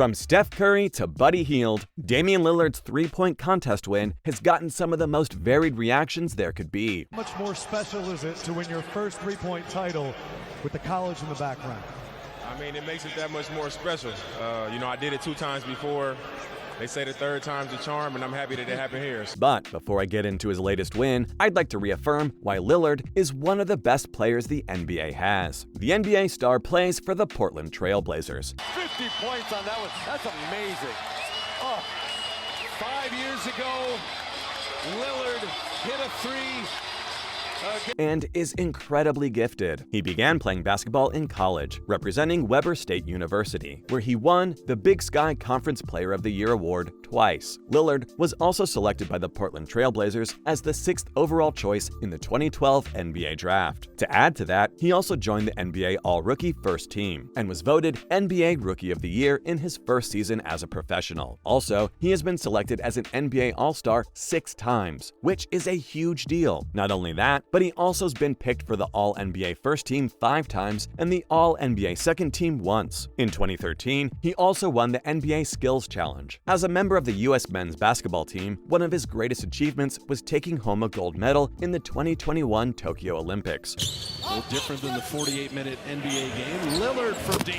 From Steph Curry to Buddy Hield, Damian Lillard's three-point contest win has gotten some of the most varied reactions there could be. How much more special is it to win your first three-point title with the college in the background? I mean, it makes it that much more special. I did it 2 times before. They say the third time's a charm, and I'm happy that it happened here. But before I get into his latest win, I'd like to reaffirm why Lillard is one of the best players the NBA has. The NBA star plays for the Portland Trail Blazers. 50 points on that one. That's amazing. 5 years ago, Lillard hit a three. And is incredibly gifted. He began playing basketball in college, representing Weber State University, where he won the Big Sky Conference Player of the Year award twice. Lillard was also selected by the Portland Trail Blazers as the 6th overall choice in the 2012 NBA Draft. To add to that, he also joined the NBA All-Rookie First Team and was voted NBA Rookie of the Year in his first season as a professional. Also, he has been selected as an NBA All-Star 6 times, which is a huge deal. Not only that, but he also has been picked for the All-NBA First Team 5 times and the All-NBA Second Team once. In 2013, he also won the NBA Skills Challenge. As a member of the U.S. men's basketball team, one of his greatest achievements was taking home a gold medal in the 2021 Tokyo Olympics. A little different than the 48-minute NBA game. Lillard from deep.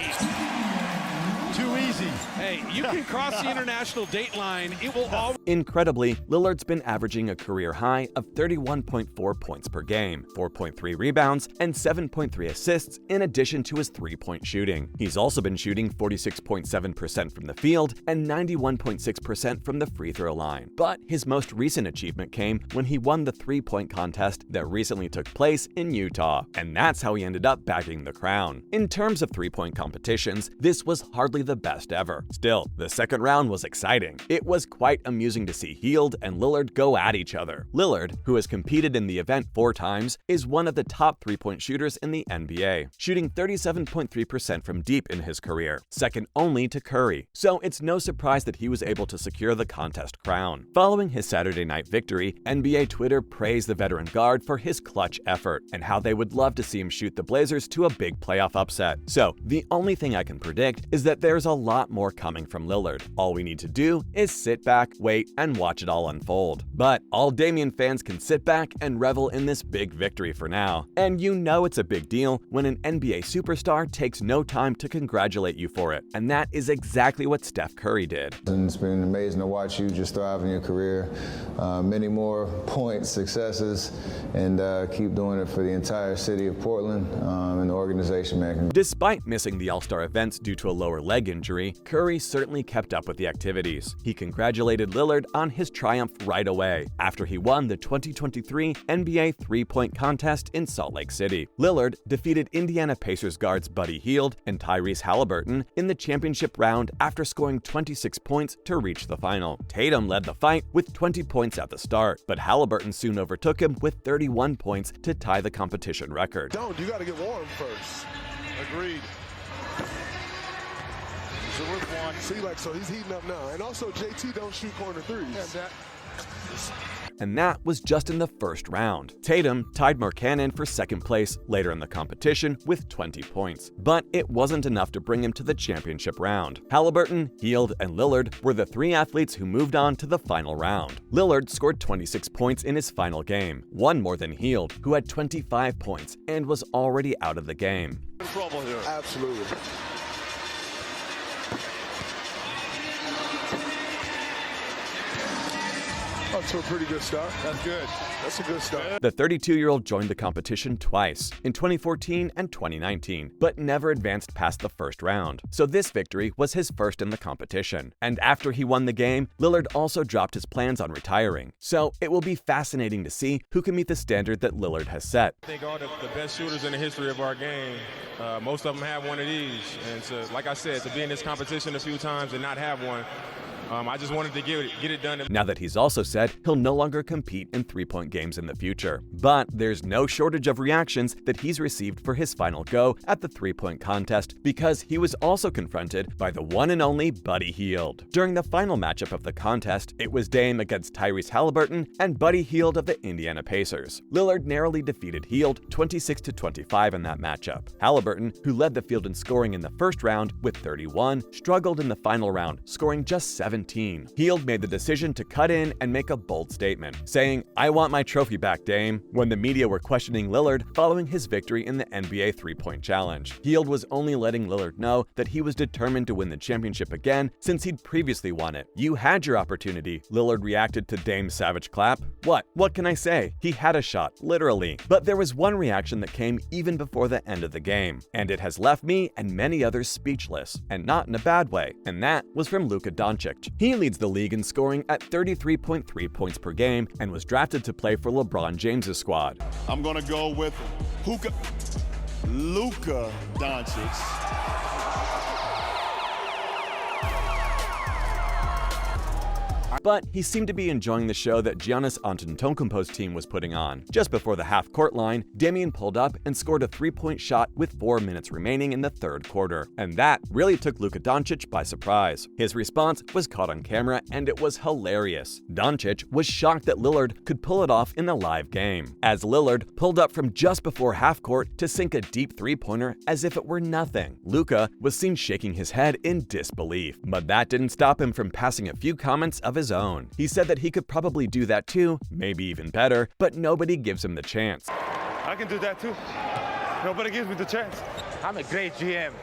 Too easy. Hey, you can cross the international date line. It will all. Incredibly, Lillard's been averaging a career high of 31.4 points per game, 4.3 rebounds, and 7.3 assists in addition to his three-point shooting. He's also been shooting 46.7% from the field and 91.6% from the free throw line. But his most recent achievement came when he won the three-point contest that recently took place in Utah, and that's how he ended up bagging the crown. In terms of three-point competitions, this was hardly the best ever. Still, the second round was exciting. It was quite amusing to see Hield and Lillard go at each other. Lillard, who has competed in the event 4 times, is one of the top three-point shooters in the NBA, shooting 37.3% from deep in his career, second only to Curry. So it's no surprise that he was able to secure the contest crown. Following his Saturday night victory, NBA Twitter praised the veteran guard for his clutch effort and how they would love to see him shoot the Blazers to a big playoff upset. So the only thing I can predict is that there's a lot more coming from Lillard. All we need to do is sit back, wait, and watch it all unfold. But all Damian fans can sit back and revel in this big victory for now. And you know it's a big deal when an NBA superstar takes no time to congratulate you for it. And that is exactly what Steph Curry did. And it's been amazing to watch you just thrive in your career. Many more points, successes, and keep doing it for the entire city of Portland and the organization, man. Despite missing the All-Star events due to a lower leg injury, Curry certainly kept up with the activities. He congratulated Lillard on his triumph right away after he won the 2023 NBA three-point contest in Salt Lake City. Lillard defeated Indiana Pacers guards Buddy Hield and Tyrese Halliburton in the championship round after scoring 26 points to reach the final. Tatum led the fight with 20 points at the start, but Halliburton soon overtook him with 31 points to tie the competition record. You got to get warm first. Agreed. So he's heating up now. And also, JT don't shoot corner threes. And that was just in the first round. Tatum tied Markkanen for second place later in the competition with 20 points, but it wasn't enough to bring him to the championship round. Halliburton, Hield, and Lillard were the 3 athletes who moved on to the final round. Lillard scored 26 points in his final game, one more than Hield, who had 25 points and was already out of the game. Trouble here. Absolutely. Up to a pretty good start. That's good. That's a good start. The 32-year-old joined the competition twice, in 2014 and 2019, but never advanced past the first round. So this victory was his first in the competition. And after he won the game, Lillard also dropped his plans on retiring. So it will be fascinating to see who can meet the standard that Lillard has set. I think all the best shooters in the history of our game, most of them have one of these. And like I said, to be in this competition a few times and not have one, I just wanted to get it done. Now that he's also said he'll no longer compete in three-point games in the future. But there's no shortage of reactions that he's received for his final go at the three-point contest, because he was also confronted by the one and only Buddy Hield. During the final matchup of the contest, it was Dame against Tyrese Halliburton and Buddy Hield of the Indiana Pacers. Lillard narrowly defeated Hield 26-25 in that matchup. Halliburton, who led the field in scoring in the first round with 31, struggled in the final round, scoring just 17. Hield made the decision to cut in and make a bold statement, saying, "I want my trophy back, Dame," when the media were questioning Lillard following his victory in the NBA three-point challenge. Hield was only letting Lillard know that he was determined to win the championship again since he'd previously won it. "You had your opportunity," Lillard reacted to Dame's savage clap. What can I say? He had a shot, literally. But there was one reaction that came even before the end of the game, and it has left me and many others speechless, and not in a bad way, and that was from Luka Doncic. He leads the league in scoring at 33.3 points per game and was drafted to play for LeBron James's squad. I'm gonna go with Luka Doncic. But he seemed to be enjoying the show that Giannis Antetokounmpo's team was putting on. Just before the half-court line, Damian pulled up and scored a three-point shot with 4 minutes remaining in the third quarter. And that really took Luka Doncic by surprise. His response was caught on camera, and it was hilarious. Doncic was shocked that Lillard could pull it off in a live game, as Lillard pulled up from just before half-court to sink a deep three-pointer as if it were nothing. Luka was seen shaking his head in disbelief, but that didn't stop him from passing a few comments of his own. He said that he could probably do that too, maybe even better, but nobody gives him the chance. I can do that too. Nobody gives me the chance. I'm a great GM.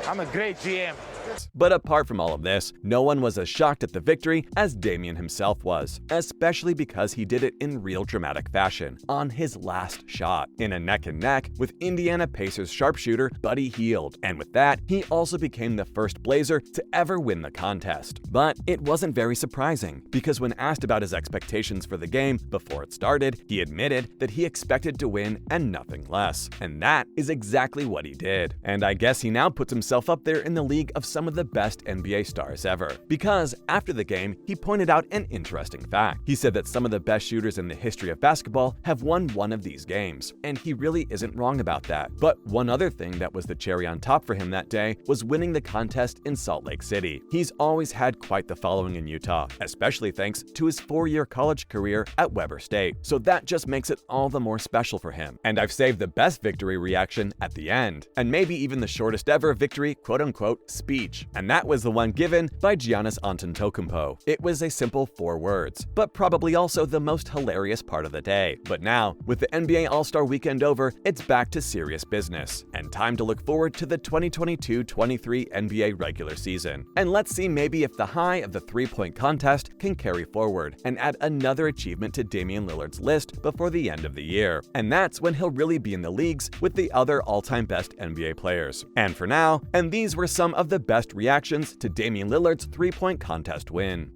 I'm a great GM. But apart from all of this, no one was as shocked at the victory as Damian himself was, especially because he did it in real dramatic fashion on his last shot, in a neck-and-neck with Indiana Pacers sharpshooter Buddy Hield. And with that, he also became the first Blazer to ever win the contest. But it wasn't very surprising, because when asked about his expectations for the game before it started, he admitted that he expected to win and nothing less. And that is exactly what he did. And I guess he now puts himself up there in the league of some of the best NBA stars ever. Because after the game, he pointed out an interesting fact. He said that some of the best shooters in the history of basketball have won one of these games, and he really isn't wrong about that. But one other thing that was the cherry on top for him that day was winning the contest in Salt Lake City. He's always had quite the following in Utah, especially thanks to his 4-year college career at Weber State. So that just makes it all the more special for him. And I've saved the best victory reaction at the end, and maybe even the shortest ever victory quote-unquote speech. And that was the one given by Giannis Antetokounmpo. It was a simple 4 words, but probably also the most hilarious part of the day. But now, with the NBA All-Star Weekend over, it's back to serious business, and time to look forward to the 2022-23 NBA regular season. And let's see maybe if the high of the three-point contest can carry forward and add another achievement to Damian Lillard's list before the end of the year. And that's when he'll really be in the leagues with the other all-time best NBA players. And for now, these were some of the best reactions to Damian Lillard's three-point contest win.